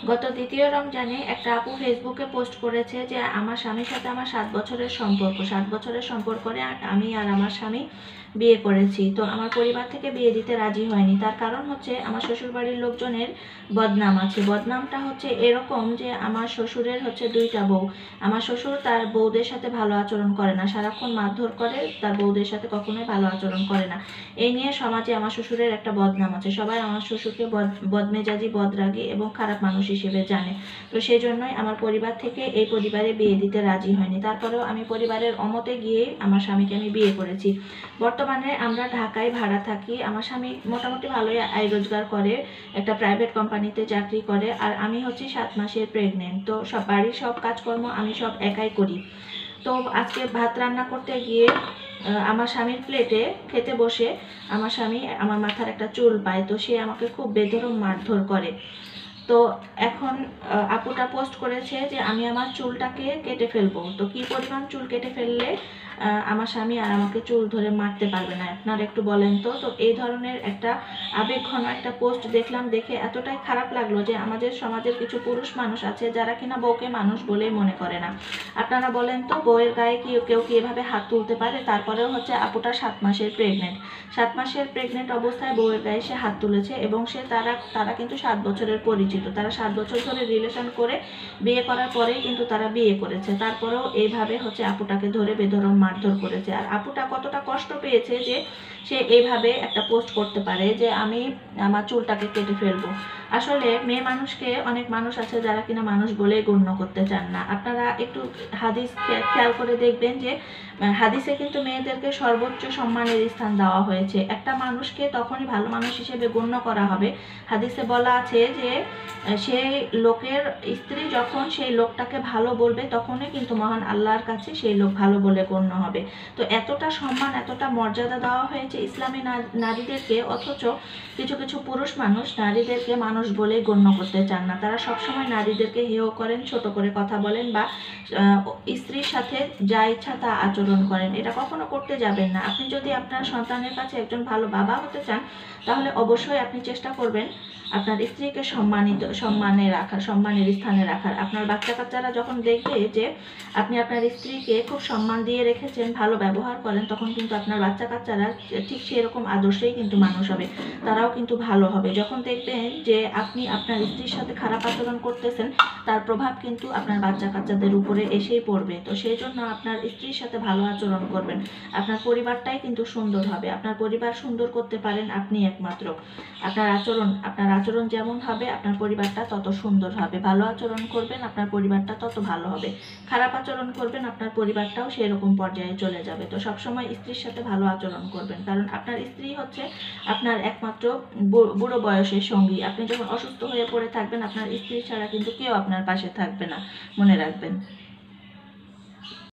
গত দ্বিতীয় রমজানে একটা আপু ফেসবুকে পোস্ট করেছে যে আমার স্বামীর সাথে আমার 7 বছরের সম্পর্ক, 7 বছরের সম্পর্কে আমি আর আমার স্বামী বিয়ে করেছি। তো আমার পরিবার থেকে বিয়ে দিতে রাজি হয়নি। তার কারণ হচ্ছে আমার শ্বশুরবাড়ির লোকজনের বদনাম আছে। বদনামটা হচ্ছে এরকম যে আমার শ্বশুরের হচ্ছে 2টা বউ। আমার শ্বশুর তার বউদের সাথে ভালো আচরণ করে না, সারাক্ষণ মারধর করে, তার বউদের সাথে কখনোই ভালো আচরণ করে না। এই নিয়ে সমাজে আমার শ্বশুরের একটা বদনাম আছে। সবাই আমার শ্বশুরকে বদমেজাজি, বদরাগী এবং খারাপ মানুষ হিসেবে জানে। তো সেই জন্যই আমার পরিবার থেকে এই পরিবারে বিয়ে দিতে রাজি হয়নি। তারপরেও আমি পরিবারের অমতে গিয়েই আমার স্বামীকে আমি বিয়ে করেছি। বর্তমানে আমরা ঢাকায় ভাড়া থাকি। আমার স্বামী মোটামুটি ভালোই আয় রোজগার করে, একটা প্রাইভেট কোম্পানিতে চাকরি করে, আর আমি হচ্ছি 7 মাসের প্রেগনেন্ট। তো বাড়ির সব কাজকর্ম আমি সব একাই করি। তো আজকে ভাত রান্না করতে গিয়ে আমার স্বামীর প্লেটে খেতে বসে আমার স্বামী আমার মাথার একটা চুল পায়। তো সে আমাকে খুব বেধড়ক মারধর করে। তো এখন আপুটা পোস্ট করেছে যে আমি আমার চুলটাকে কেটে ফেলবো। তো কি পরিমাণ চুল কেটে ফেললে আমার স্বামী আর আমাকে চুল ধরে মারতে পারবে না, আপনারা একটু বলেন তো। তো এই ধরনের একটা আবেগঘন একটা পোস্ট দেখলাম, দেখে এতটাই খারাপ লাগলো যে আমাদের সমাজের কিছু পুরুষ মানুষ আছে যারা কিনা বউকে মানুষ বলেই মনে করে না। আপনারা বলেন তো, বউয়ের গায়ে কি কেউ কি এভাবে হাত তুলতে পারে? তারপরেও হচ্ছে আপুটা 7 মাসের প্রেগনেন্ট। 7 মাসের প্রেগনেন্ট অবস্থায় বউয়ের গায়ে সে হাত তুলেছে, এবং তারা কিন্তু 7 বছরের পরিচিত। তারা 7 বছর ধরে রিলেশন করে বিয়ে করার পরেই কিন্তু তারা বিয়ে করেছে। তারপরেও এইভাবে হচ্ছে আপুটাকে ধরে বেধড়ক মারধর করেছে। আর আপুটা কতটা কষ্ট পেয়েছে যে সে এইভাবে একটা পোস্ট করতে পারে যে আমি আমার চুলটাকে কেটে ফেলবো। আসলে মেয়ে মানুষকে অনেক মানুষ আছে যারা কিনা মানুষ বলেই গণ্য করতে চান না। আপনারা একটু হাদিস খেয়াল করে দেখবেন যে হাদিসে কিন্তু মেয়েদেরকে সর্বোচ্চ সম্মানের স্থান দেওয়া হয়েছে। একটা মানুষকে তখনই ভালো মানুষ হিসেবে গণ্য করা হবে। হাদিসে বলা আছে যে সেই লোকের স্ত্রী যখন সেই লোকটাকে ভালো বলবে তখনই কিন্তু মহান আল্লাহর কাছে সেই লোক ভালো বলে গণ্য হবে। তো এতটা সম্মান, এতটা মর্যাদা দেওয়া হয়েছে ইসলামী নারীদেরকে, অথচ কিছু কিছু পুরুষ মানুষ নারীদেরকে মানুষ বলেই গণ্য করতে চান না। তারা সবসময় নারীদেরকে হেয় করেন, ছোট করে কথা বলেন, বা স্ত্রীর সাথে যা ইচ্ছা তা আচরণ করেন। এটা কখনো করতে যাবেন না। আপনি যদি আপনার সন্তানের কাছে একজন ভালো বাবা হতে চান, তাহলে অবশ্যই আপনি চেষ্টা করবেন আপনার স্ত্রীকে সম্মানের স্থানে রাখার। আপনার বাচ্চা কাচ্চারা যখন দেখবে যে আপনি আপনার স্ত্রীকে খুব সম্মান দিয়ে রেখেছেন, ভালো ব্যবহার করেন, তখন কিন্তু আপনার বাচ্চা কাচ্চারা ঠিক সেরকম আদর্শেই কিন্তু মানুষ হবে, তারাও কিন্তু ভালো হবে। যখন দেখবেন যে আপনি আপনার স্ত্রীর সাথে খারাপ আচরণ করতেছেন, তার প্রভাব কিন্তু আপনার বাচ্চা কাচ্চাদের উপরে এসেই পড়বে। তো সেই জন্য আপনার স্ত্রীর সাথে ভালো আচরণ করবেন, আপনার পরিবারটাই কিন্তু সুন্দর হবে। আপনার পরিবার সুন্দর করতে পারেন আপনি একমাত্র। আপনার আচরণ যেমন হবে আপনার পরিবারটা তত সুন্দর হবে। ভালো আচরণ করবেন, আপনার পরিবারটা তত ভালো হবে। খারাপ আচরণ করবেন, আপনার পরিবারটাও সেই রকম পর্যায়ে চলে যাবে। তো সবসময় স্ত্রীর সাথে ভালো আচরণ করবেন, কারণ আপনার স্ত্রী হচ্ছে আপনার একমাত্র বুড়ো বয়সের সঙ্গী। আপনি যখন অসুস্থ হয়ে পড়ে থাকবেন, আপনার স্ত্রী ছাড়া কিন্তু কেউ আপনার পাশে থাকবে না, মনে রাখবেন।